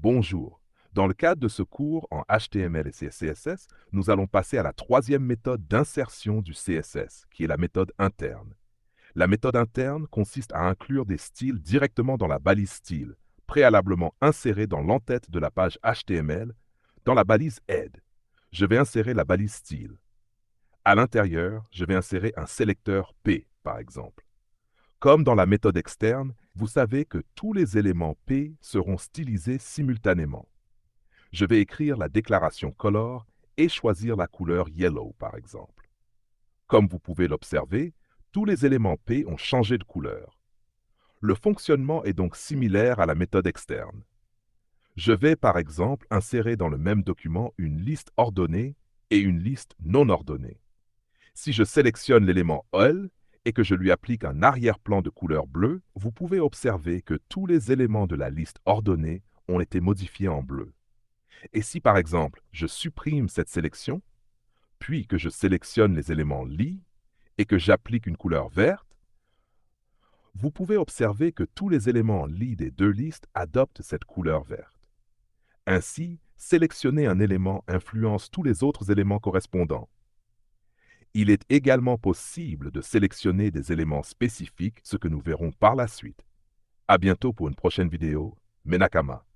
Bonjour. Dans le cadre de ce cours en HTML et CSS, nous allons passer à la troisième méthode d'insertion du CSS, qui est la méthode interne. La méthode interne consiste à inclure des styles directement dans la balise style, préalablement insérée dans l'entête de la page HTML, dans la balise Head. Je vais insérer la balise style. À l'intérieur, je vais insérer un sélecteur P, par exemple. Comme dans la méthode externe, vous savez que tous les éléments P seront stylisés simultanément. Je vais écrire la déclaration color et choisir la couleur yellow, par exemple. Comme vous pouvez l'observer, tous les éléments P ont changé de couleur. Le fonctionnement est donc similaire à la méthode externe. Je vais, par exemple, insérer dans le même document une liste ordonnée et une liste non ordonnée. Si je sélectionne l'élément All et que je lui applique un arrière-plan de couleur bleue, vous pouvez observer que tous les éléments de la liste ordonnée ont été modifiés en bleu. Et si par exemple, je supprime cette sélection, puis que je sélectionne les éléments Lit et que j'applique une couleur verte, vous pouvez observer que tous les éléments Lit des deux listes adoptent cette couleur verte. Ainsi, sélectionner un élément influence tous les autres éléments correspondants. Il est également possible de sélectionner des éléments spécifiques, ce que nous verrons par la suite. À bientôt pour une prochaine vidéo. Menakama.